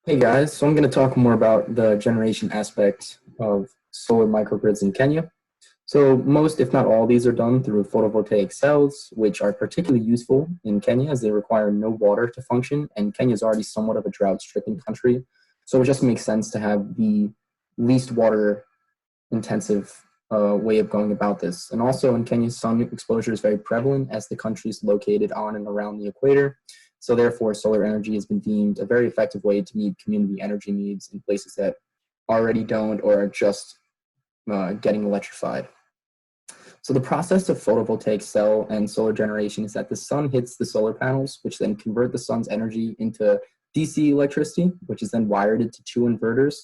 Hey guys, so I'm going to talk more about the generation aspect of solar microgrids in Kenya. So most, if not all, these are done through photovoltaic cells, which are particularly useful in Kenya as they require no water to function, and Kenya is already somewhat of a drought-stricken country. So it just makes sense to have the least water-intensive way of going about this. And also in Kenya, sun exposure is very prevalent as the country is located on and around the equator. So therefore, solar energy has been deemed a very effective way to meet community energy needs in places that already don't or are just getting electrified. So the process of photovoltaic cell and solar generation is that the sun hits the solar panels, which then convert the sun's energy into DC electricity, which is then wired into two inverters.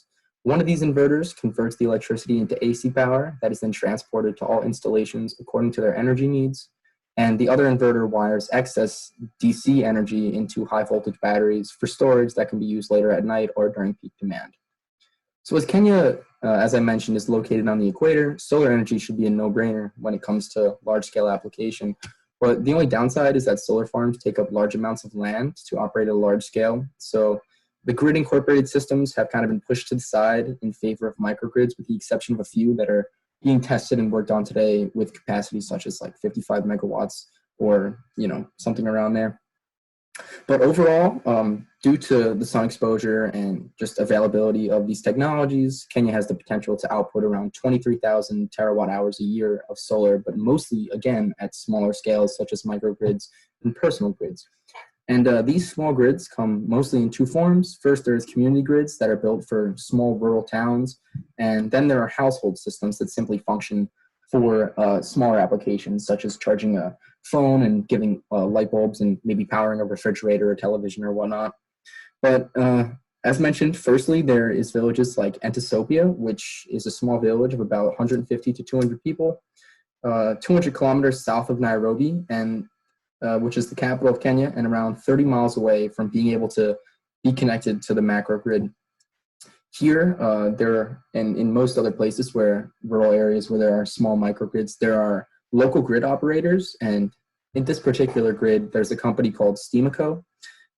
One of these inverters converts the electricity into AC power that is then transported to all installations according to their energy needs. And the other inverter wires excess DC energy into high voltage batteries for storage that can be used later at night or during peak demand. So as Kenya, as I mentioned, is located on the equator, solar energy should be a no-brainer when it comes to large-scale application. But the only downside is that solar farms take up large amounts of land to operate at a large scale. So the grid incorporated systems have kind of been pushed to the side in favor of microgrids, with the exception of a few that are being tested and worked on today with capacities such as like 55 megawatts or something around there. But overall, due to the sun exposure and just availability of these technologies, Kenya has the potential to output around 23,000 terawatt hours a year of solar, but mostly, again, at smaller scales such as microgrids and personal grids. And these small grids come mostly in two forms. First, there's community grids that are built for small rural towns, and then there are household systems that simply function for smaller applications, such as charging a phone and giving light bulbs and maybe powering a refrigerator or television or whatnot. But as mentioned, firstly, there is villages like Entisopia, which is a small village of about 150 to 200 people, 200 kilometers south of Nairobi, and which is the capital of Kenya, and around 30 miles away from being able to be connected to the macro grid. Here, and in most other places where rural areas where there are small microgrids, there are local grid operators. And in this particular grid, there's a company called Steamaco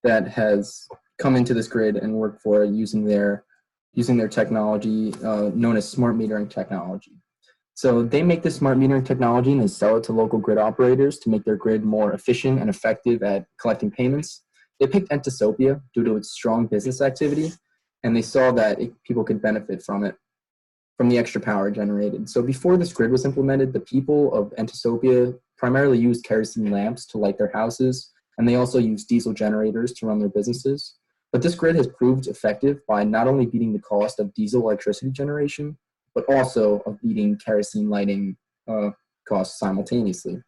that has come into this grid and worked for using their technology known as smart metering technology. So they make this smart metering technology and they sell it to local grid operators to make their grid more efficient and effective at collecting payments. They picked Entisopia due to its strong business activity, and they saw that people could benefit from it, from the extra power generated. So before this grid was implemented, the people of Entisopia primarily used kerosene lamps to light their houses, and they also used diesel generators to run their businesses. But this grid has proved effective by not only beating the cost of diesel electricity generation, but also of beating kerosene lighting costs simultaneously.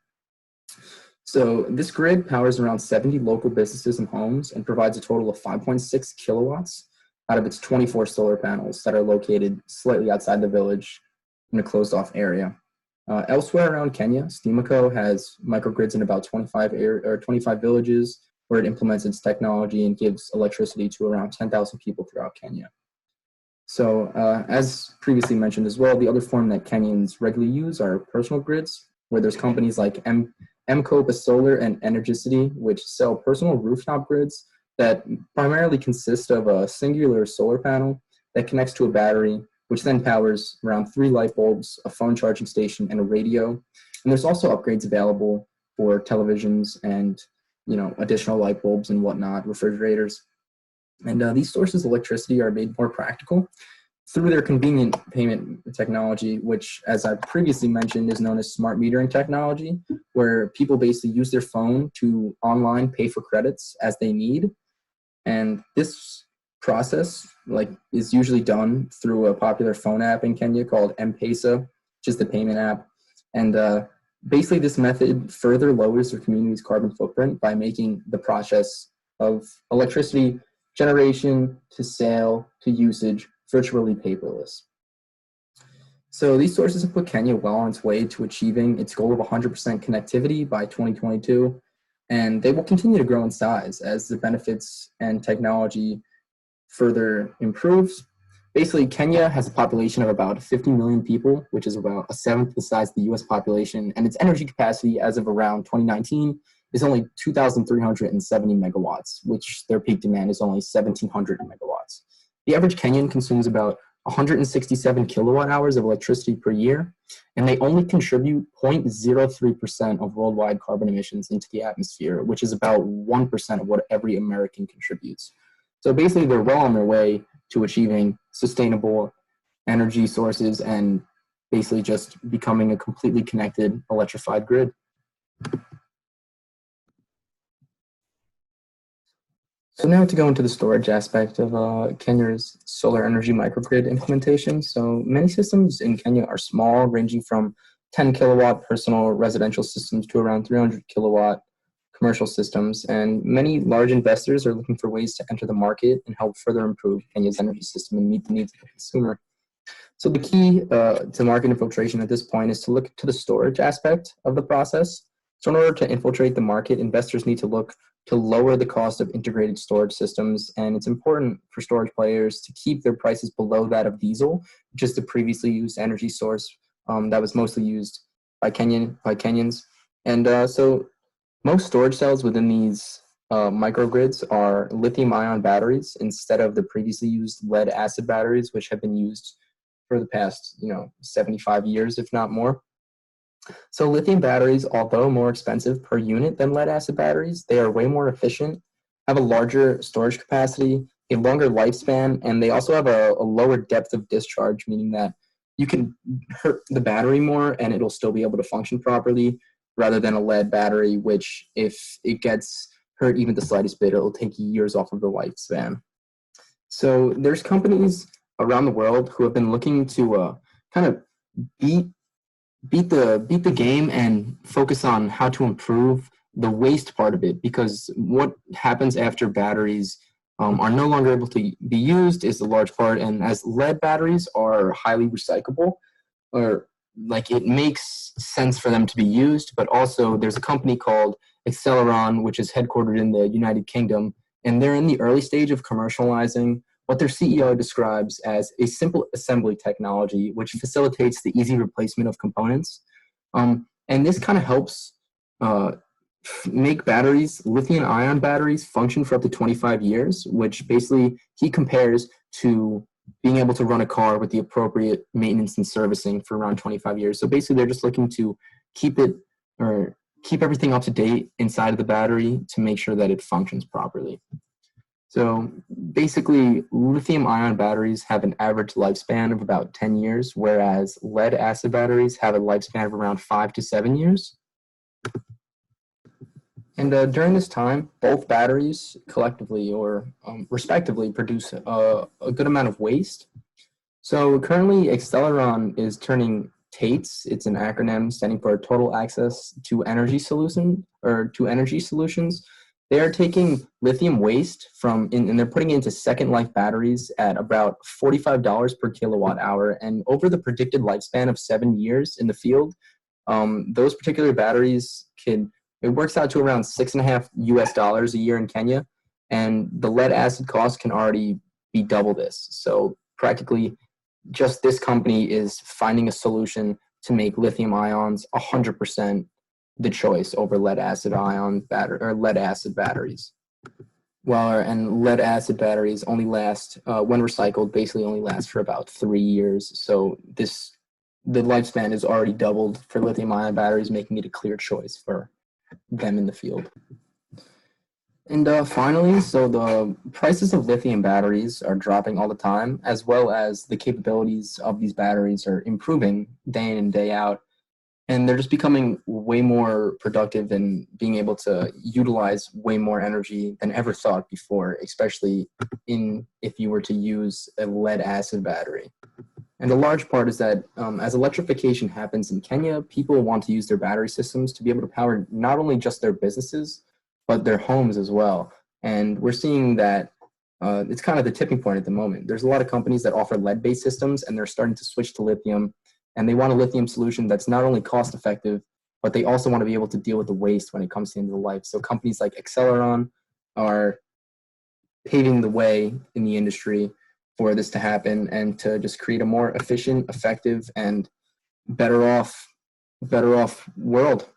So this grid powers around 70 local businesses and homes and provides a total of 5.6 kilowatts out of its 24 solar panels that are located slightly outside the village in a closed-off area. Elsewhere around Kenya, Steamaco has microgrids in about 25 villages where it implements its technology and gives electricity to around 10,000 people throughout Kenya. So as previously mentioned as well, the other form that Kenyans regularly use are personal grids, where there's companies like Mcopa Solar and Energicity, which sell personal rooftop grids that primarily consist of a singular solar panel that connects to a battery, which then powers around 3 light bulbs, a phone charging station, and a radio. And there's also upgrades available for televisions and additional light bulbs and whatnot, refrigerators. And these sources of electricity are made more practical through their convenient payment technology, which, as I previously mentioned, is known as smart metering technology, where people basically use their phone to online pay for credits as they need. And this process is usually done through a popular phone app in Kenya called M-Pesa, which is the payment app. And basically this method further lowers the community's carbon footprint by making the process of electricity generation to sale to usage virtually paperless. So these sources have put Kenya well on its way to achieving its goal of 100% connectivity by 2022. And they will continue to grow in size as the benefits and technology further improves. Basically, Kenya has a population of about 50 million people, which is about a seventh the size of the US population, and its energy capacity as of around 2019 is only 2,370 megawatts, which their peak demand is only 1,700 megawatts. The average Kenyan consumes about 167 kilowatt hours of electricity per year, and they only contribute 0.03% of worldwide carbon emissions into the atmosphere, which is about 1% of what every American contributes. So basically, they're well on their way to achieving sustainable energy sources and basically just becoming a completely connected electrified grid. So now to go into the storage aspect of Kenya's solar energy microgrid implementation. So many systems in Kenya are small, ranging from 10 kilowatt personal residential systems to around 300 kilowatt commercial systems. And many large investors are looking for ways to enter the market and help further improve Kenya's energy system and meet the needs of the consumer. So the key to market infiltration at this point is to look to the storage aspect of the process. So in order to infiltrate the market, investors need to look to lower the cost of integrated storage systems, and it's important for storage players to keep their prices below that of diesel, which is the previously used energy source that was mostly used by Kenyans. And so most storage cells within these microgrids are lithium-ion batteries instead of the previously used lead-acid batteries, which have been used for the past 75 years, if not more. So lithium batteries, although more expensive per unit than lead acid batteries, they are way more efficient, have a larger storage capacity, a longer lifespan, and they also have a lower depth of discharge, meaning that you can hurt the battery more and it'll still be able to function properly, rather than a lead battery, which if it gets hurt even the slightest bit, it'll take years off of the lifespan. So there's companies around the world who have been looking to kind of beat the game and focus on how to improve the waste part of it, because what happens after batteries are no longer able to be used is the large part, and as lead batteries are highly recyclable, or like it makes sense for them to be used, but also there's a company called Acceleron, which is headquartered in the United Kingdom, and they're in the early stage of commercializing what their CEO describes as a simple assembly technology, which facilitates the easy replacement of components. And this kind of helps make batteries, lithium-ion batteries, function for up to 25 years, which basically he compares to being able to run a car with the appropriate maintenance and servicing for around 25 years. So basically they're just looking to keep everything up to date inside of the battery to make sure that it functions properly. So basically, lithium-ion batteries have an average lifespan of about 10 years, whereas lead-acid batteries have a lifespan of around 5 to 7 years. And during this time, both batteries collectively or respectively produce a good amount of waste. So currently, Acceleron is turning TATES, it's an acronym standing for Total Access to Energy Solution, or to Energy Solutions. They are taking lithium waste and they're putting it into second life batteries at about $45 per kilowatt hour. And over the predicted lifespan of 7 years in the field, those particular batteries it works out to around $6.50 a year in Kenya. And the lead acid cost can already be double this. So practically just this company is finding a solution to make lithium ions 100% the choice over lead acid batteries. And lead acid batteries only last, when recycled, basically only last for about 3 years. So the lifespan is already doubled for lithium ion batteries, making it a clear choice for them in the field. And finally, so the prices of lithium batteries are dropping all the time, as well as the capabilities of these batteries are improving day in and day out. And they're just becoming way more productive and being able to utilize way more energy than ever thought before, especially if you were to use a lead acid battery. And a large part is that as electrification happens in Kenya, people want to use their battery systems to be able to power not only just their businesses, but their homes as well. And we're seeing that it's kind of the tipping point at the moment. There's a lot of companies that offer lead-based systems, and they're starting to switch to lithium. And they want a lithium solution that's not only cost effective, but they also want to be able to deal with the waste when it comes to the end of the life. So companies like Acceleron are paving the way in the industry for this to happen and to just create a more efficient, effective, and better off world.